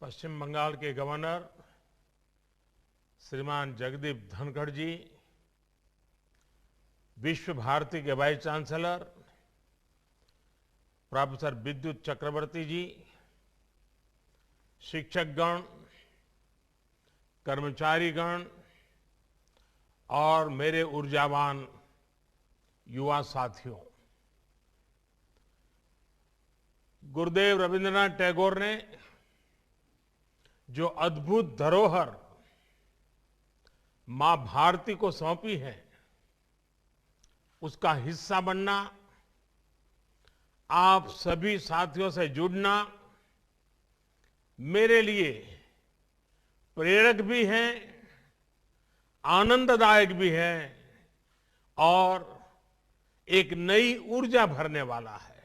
पश्चिम बंगाल के गवर्नर श्रीमान जगदीप धनखड़ जी, विश्व भारती के वाइस चांसलर प्रोफेसर विद्युत चक्रवर्ती जी, शिक्षकगण, कर्मचारीगण और मेरे ऊर्जावान युवा साथियों, गुरुदेव रविंद्रनाथ टैगोर ने जो अद्भुत धरोहर मां भारती को सौंपी है, उसका हिस्सा बनना, आप सभी साथियों से जुड़ना मेरे लिए प्रेरक भी है, आनंददायक भी है और एक नई ऊर्जा भरने वाला है।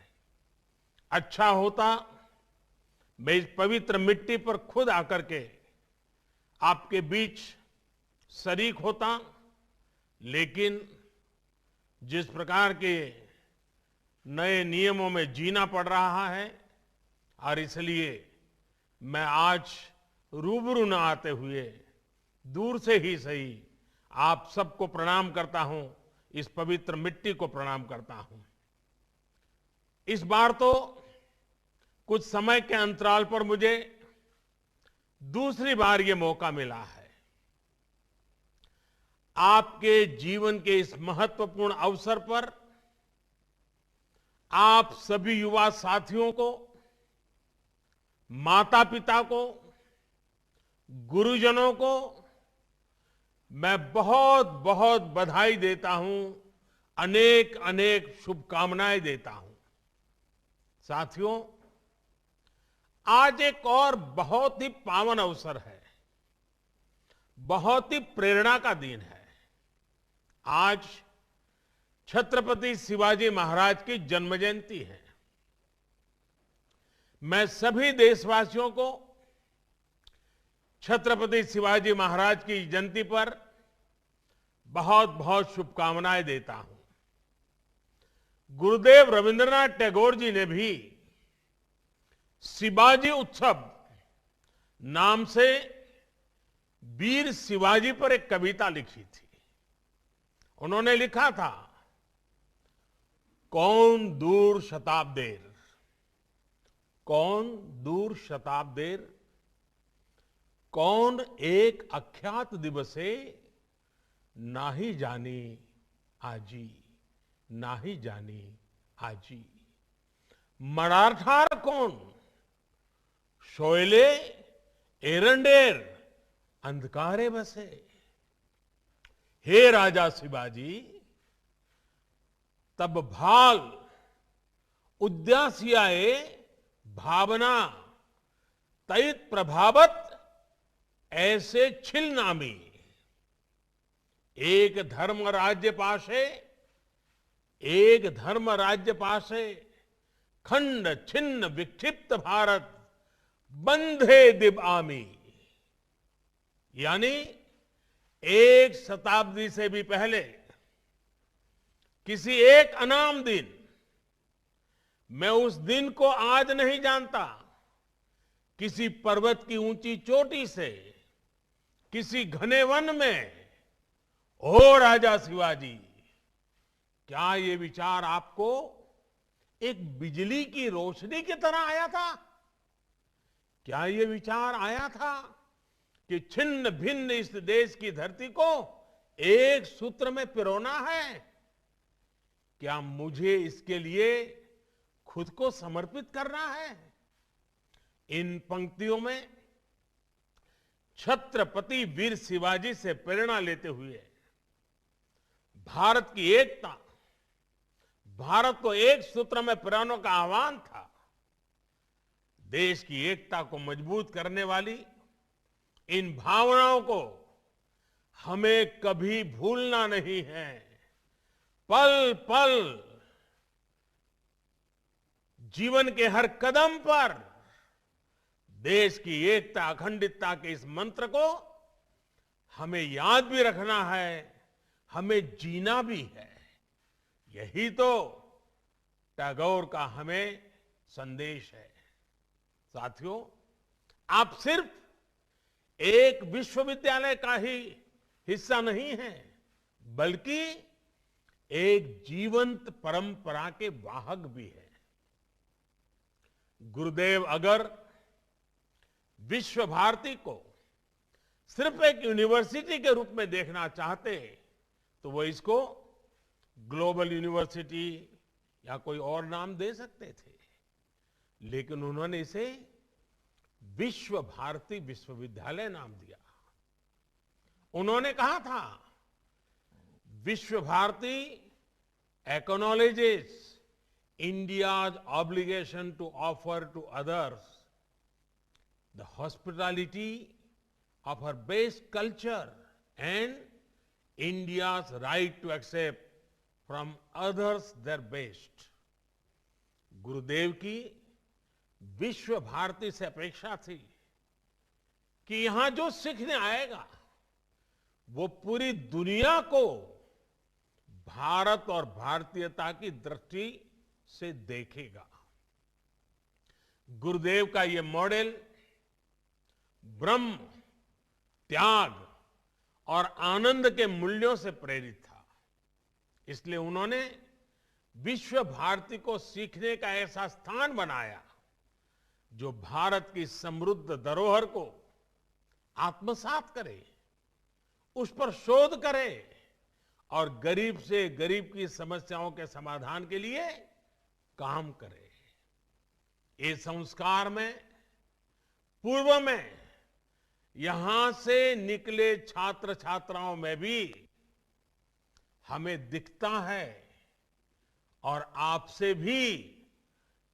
अच्छा होता मैं इस पवित्र मिट्टी पर खुद आकर के आपके बीच शरीक होता, लेकिन जिस प्रकार के नए नियमों में जीना पड़ रहा है और इसलिए मैं आज रूबरू न आते हुए दूर से ही सही आप सबको प्रणाम करता हूं, इस पवित्र मिट्टी को प्रणाम करता हूं। इस बार तो कुछ समय के अंतराल पर मुझे दूसरी बार ये मौका मिला है आपके जीवन के इस महत्वपूर्ण अवसर पर आप सभी युवा साथियों को, माता पिता को, गुरुजनों को मैं बहुत बहुत बधाई देता हूं, अनेक अनेक शुभकामनाएं देता हूं। साथियों, आज एक और बहुत ही पावन अवसर है, बहुत ही प्रेरणा का दिन है। आज छत्रपति शिवाजी महाराज की जन्म जयंती है। मैं सभी देशवासियों को छत्रपति शिवाजी महाराज की जयंती पर बहुत बहुत शुभकामनाएं देता हूं। गुरुदेव रविंद्रनाथ टैगोर जी ने भी शिवाजी उत्सव नाम से वीर शिवाजी पर एक कविता लिखी थी। उन्होंने लिखा था, कौन दूर शताब्देर, कौन दूर शताब्देर, कौन एक अख्यात दिवसे, नाही जानी आजी, नाही जानी आजी। मराठार कौन, शोयले एरंडेर, अंधकारे बसे। हे राजा शिवाजी, तब भाल उद्यासियाए भावना, तैत प्रभावत ऐसे छिल नामी। एक धर्म राज्य पाशे, एक धर्म राज्य पाशे, खंड छिन्न विक्षिप्त भारत, बंधे दिव आमी। यानी एक शताब्दी से भी पहले किसी एक अनाम दिन, मैं उस दिन को आज नहीं जानता, किसी पर्वत की ऊंची चोटी से, किसी घने वन में, ओ राजा शिवाजी, क्या ये विचार आपको एक बिजली की रोशनी की तरह आया था? क्या ये विचार आया था कि छिन्न भिन्न इस देश की धरती को एक सूत्र में पिरोना है? क्या मुझे इसके लिए खुद को समर्पित करना है? इन पंक्तियों में छत्रपति वीर शिवाजी से प्रेरणा लेते हुए भारत की एकता, भारत को एक सूत्र में पिरोने का आह्वान था। देश की एकता को मजबूत करने वाली इन भावनाओं को हमें कभी भूलना नहीं है। पल पल, जीवन के हर कदम पर देश की एकता, अखंडितता के इस मंत्र को हमें याद भी रखना है, हमें जीना भी है। यही तो टैगोर का हमें संदेश है। साथियों, आप सिर्फ एक विश्वविद्यालय का ही हिस्सा नहीं है, बल्कि एक जीवंत परंपरा के वाहक भी है। गुरुदेव अगर विश्व भारती को सिर्फ एक यूनिवर्सिटी के रूप में देखना चाहते तो वो इसको ग्लोबल यूनिवर्सिटी या कोई और नाम दे सकते थे, लेकिन उन्होंने इसे विश्व भारती विश्वविद्यालय नाम दिया। उन्होंने कहा था, विश्व Bharti acknowledges India's obligation to offer to others the hospitality of her base culture and India's right to accept from others their best. गुरुदेव की विश्व भारती से अपेक्षा थी कि यहां जो सीखने आएगा वो पूरी दुनिया को भारत और भारतीयता की दृष्टि से देखेगा। गुरुदेव का ये मॉडल ब्रह्म, त्याग और आनंद के मूल्यों से प्रेरित था। इसलिए उन्होंने विश्व भारती को सीखने का ऐसा स्थान बनाया जो भारत की समृद्ध धरोहर को आत्मसात करे, उस पर शोध करे और गरीब से गरीब की समस्याओं के समाधान के लिए काम करे। ये संस्कार में पूर्व में यहां से निकले छात्र छात्राओं में भी हमें दिखता है और आपसे भी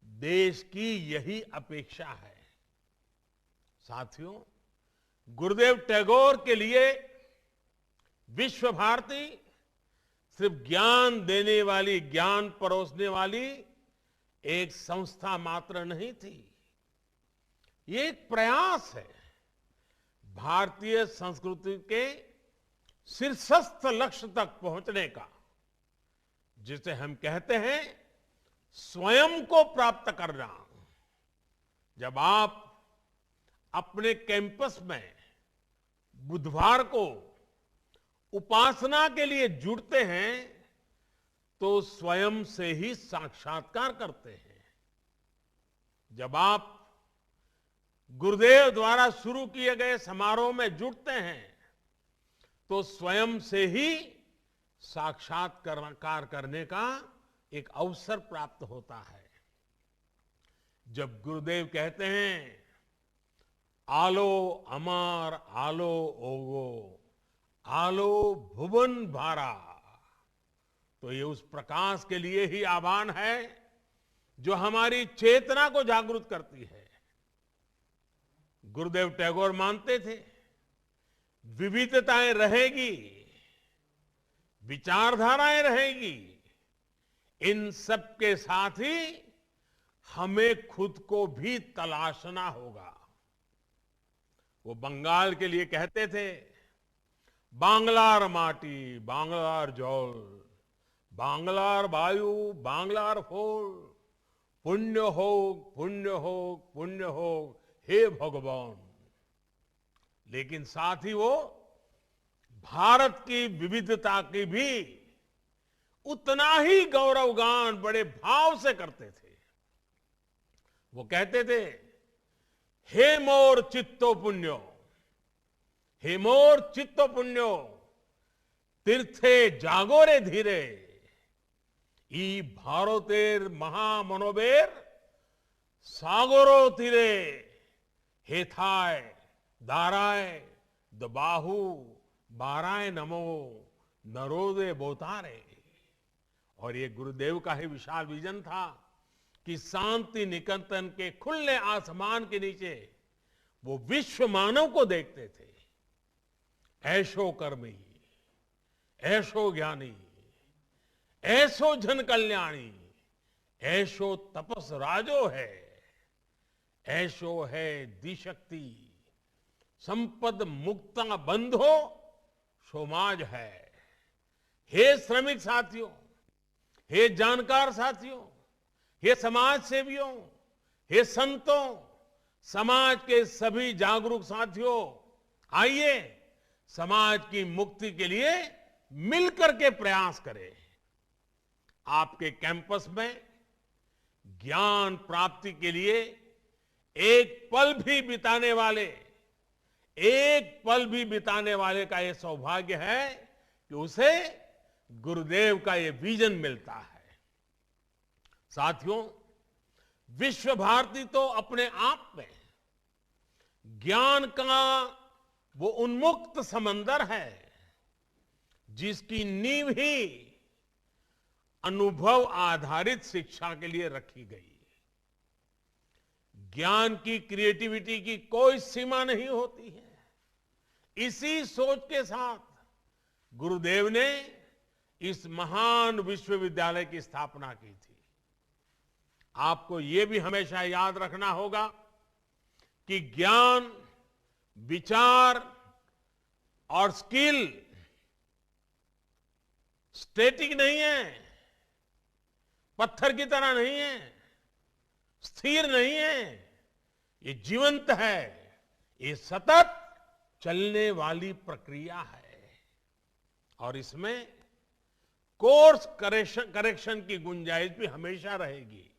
देश की यही अपेक्षा है। साथियों, गुरुदेव टैगोर के लिए विश्व भारती सिर्फ ज्ञान देने वाली, ज्ञान परोसने वाली एक संस्था मात्र नहीं थी। ये एक प्रयास है भारतीय संस्कृति के शीर्षस्थ लक्ष्य तक पहुंचने का, जिसे हम कहते हैं स्वयं को प्राप्त करना। जब आप अपने कैंपस में बुधवार को उपासना के लिए जुड़ते हैं तो स्वयं से ही साक्षात्कार करते हैं। जब आप गुरुदेव द्वारा शुरू किए गए समारोह में जुड़ते हैं तो स्वयं से ही साक्षात्कार करने का एक अवसर प्राप्त होता है। जब गुरुदेव कहते हैं, आलो अमार आलो ओगो आलो भुवन भारा, तो ये उस प्रकाश के लिए ही आह्वान है जो हमारी चेतना को जागृत करती है। गुरुदेव टैगोर मानते थे, विविधताएं रहेगी, विचारधाराएं रहेगी, इन सब के साथ ही हमें खुद को भी तलाशना होगा। वो बंगाल के लिए कहते थे, बांग्लार माटी बांग्लार जल, बांग्लार वायु बांग्लार फूल, पुण्य हो पुण्य हो पुण्य हो हे भगवान। लेकिन साथ ही वो भारत की विविधता की भी उतना ही गौरवगान बड़े भाव से करते थे। वो कहते थे, हे मोर चित्तो पुण्यो, हे मोर चित्तो पुण्यो, तीर्थे जागोरे धीरे, ई भारतेर महामनोबेर सागरो तीरे, हेथाय दाराय दबाहु बाराय नमो नरोदे बोतारे। और ये गुरुदेव का ही विशाल विजन था कि शांति निकेतन के खुले आसमान के नीचे वो विश्व मानव को देखते थे। ऐशो कर्मी, ऐशो ज्ञानी, ऐसो जन कल्याणी, ऐशो तपस राजो है, ऐशो है दिशक्ति, संपद मुक्ता बंधो समाज है। हे श्रमिक साथियों, हे जानकार साथियों, हे समाज सेवियों, हे संतों, समाज के सभी जागरूक साथियों, आइए समाज की मुक्ति के लिए मिलकर के प्रयास करें। आपके कैंपस में ज्ञान प्राप्ति के लिए एक पल भी बिताने वाले का यह सौभाग्य है कि उसे गुरुदेव का ये विजन मिलता है। साथियों, विश्व भारती तो अपने आप में ज्ञान का वो उन्मुक्त समंदर है जिसकी नींव ही अनुभव आधारित शिक्षा के लिए रखी गई। ज्ञान की क्रिएटिविटी की कोई सीमा नहीं होती है। इसी सोच के साथ गुरुदेव ने इस महान विश्वविद्यालय की स्थापना की थी। आपको यह भी हमेशा याद रखना होगा कि ज्ञान, विचार और स्किल स्टैटिक नहीं है, पत्थर की तरह नहीं है, स्थिर नहीं है, ये जीवंत है, ये सतत चलने वाली प्रक्रिया है और इसमें कोर्स करेक्शन की गुंजाइश भी हमेशा रहेगी,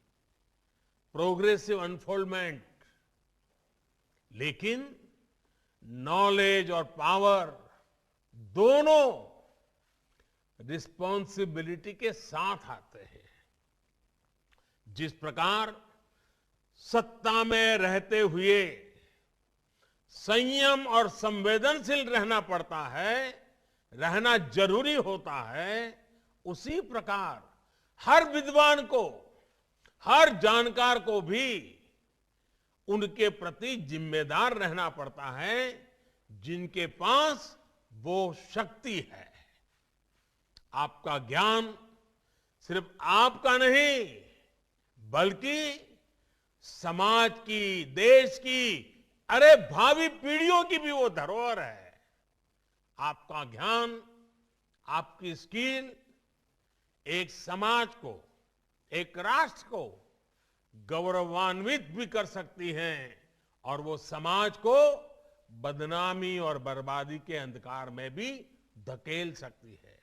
प्रोग्रेसिव अनफोल्डमेंट। लेकिन नॉलेज और पावर दोनों रिस्पॉन्सिबिलिटी के साथ आते हैं। जिस प्रकार सत्ता में रहते हुए संयम और संवेदनशील रहना पड़ता है, रहना जरूरी होता है, उसी प्रकार हर विद्वान को, हर जानकार को भी उनके प्रति जिम्मेदार रहना पड़ता है जिनके पास वो शक्ति है। आपका ज्ञान सिर्फ आपका नहीं बल्कि समाज की, देश की, अरे भावी पीढ़ियों की भी वो धरोहर है। आपका ज्ञान, आपकी स्किल एक समाज को, एक राष्ट्र को गौरवान्वित भी कर सकती हैं और वो समाज को बदनामी और बर्बादी के अंधकार में भी धकेल सकती है।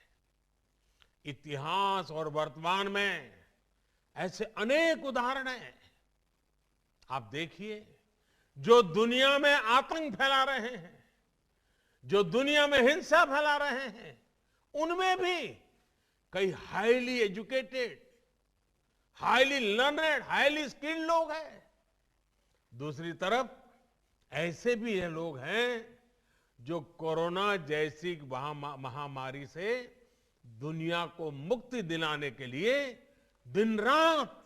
इतिहास और वर्तमान में ऐसे अनेक उदाहरण हैं। आप देखिए, जो दुनिया में आतंक फैला रहे हैं, जो दुनिया में हिंसा फैला रहे हैं, उनमें भी कई highly educated, highly learned, highly skilled लोग हैं। दूसरी तरफ ऐसे भी ये लोग हैं जो कोरोना जैसी महामारी से दुनिया को मुक्ति दिलाने के लिए दिन रात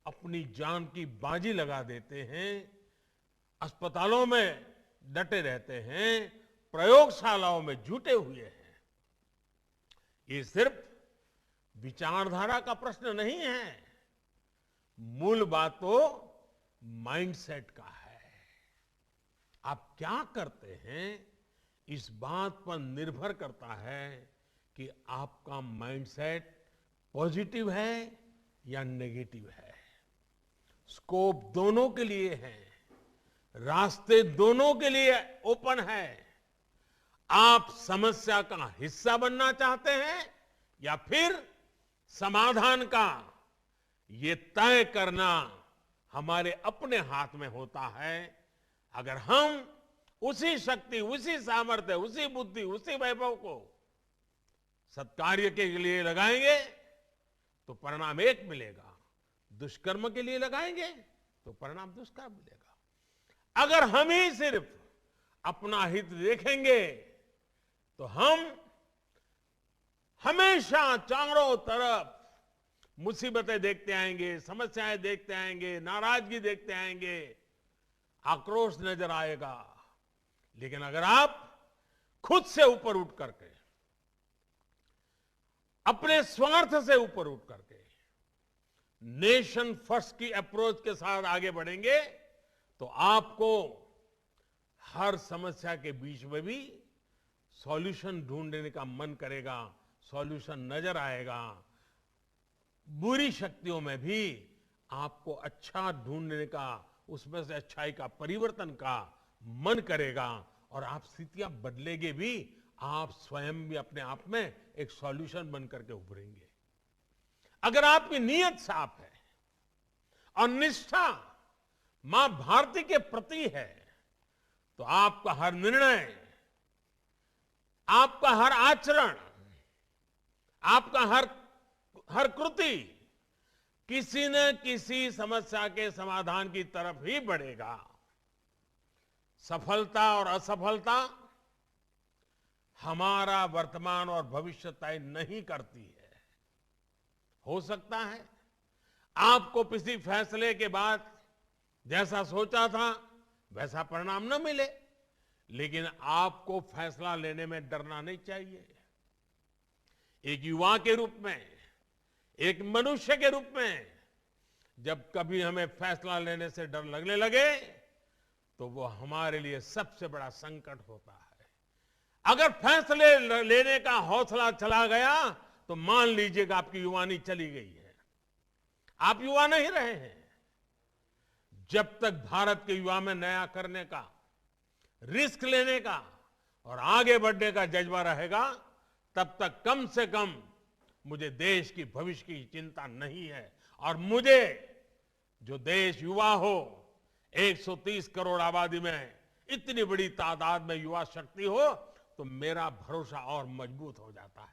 अपनी जान की बाजी लगा देते हैं, अस्पतालों में डटे रहते हैं, प्रयोगशालाओं में जुटे हुए हैं। ये सिर्फ विचारधारा का प्रश्न नहीं है, मूल बात तो माइंडसेट का है। आप क्या करते हैं इस बात पर निर्भर करता है कि आपका माइंडसेट पॉजिटिव है या नेगेटिव है। स्कोप दोनों के लिए है, रास्ते दोनों के लिए ओपन है। आप समस्या का हिस्सा बनना चाहते हैं या फिर समाधान का, ये तय करना हमारे अपने हाथ में होता है। अगर हम उसी शक्ति, उसी सामर्थ्य, उसी बुद्धि, उसी वैभव को सत्कार्य के लिए लगाएंगे तो परिणाम एक मिलेगा, दुष्कर्म के लिए लगाएंगे तो परिणाम दुष्कर्म मिलेगा। अगर हम ही सिर्फ अपना हित देखेंगे तो हम हमेशा चारों तरफ मुसीबतें देखते आएंगे, समस्याएं देखते आएंगे, नाराजगी देखते आएंगे, आक्रोश नजर आएगा। लेकिन अगर आप खुद से ऊपर उठ करके, अपने स्वार्थ से ऊपर उठ करके नेशन फर्स्ट की अप्रोच के साथ आगे बढ़ेंगे तो आपको हर समस्या के बीच में भी सॉल्यूशन ढूंढने का मन करेगा, सॉल्यूशन नजर आएगा। बुरी शक्तियों में भी आपको अच्छा ढूंढने का उसमें से अच्छाई का, परिवर्तन का मन करेगा और आप स्थितियां बदलेंगे भी, आप स्वयं भी अपने आप में एक सॉल्यूशन बन करके उभरेंगे। अगर आपकी नीयत साफ है और निष्ठा मां भारती के प्रति है, तो आपका हर निर्णय, आपका हर आचरण, आपका हर कृति किसी न किसी समस्या के समाधान की तरफ ही बढ़ेगा। सफलता और असफलता हमारा वर्तमान और भविष्य तय नहीं करती है। हो सकता है आपको किसी फैसले के बाद जैसा सोचा था वैसा परिणाम न मिले, लेकिन आपको फैसला लेने में डरना नहीं चाहिए। एक युवा के रूप में, एक मनुष्य के रूप में, जब कभी हमें फैसला लेने से डर लगने लगे तो वो हमारे लिए सबसे बड़ा संकट होता है। अगर फैसले लेने का हौसला चला गया तो मान लीजिएगा आपकी युवानी चली गई है, आप युवा नहीं रहे हैं। जब तक भारत के युवा में नया करने का, रिस्क लेने का और आगे बढ़ने का जज्बा रहेगा, तब तक कम से कम मुझे देश की भविष्य की चिंता नहीं है। और मुझे जो देश युवा हो, 130 करोड़ आबादी में इतनी बड़ी तादाद में युवा शक्ति हो, तो मेरा भरोसा और मजबूत हो जाता है।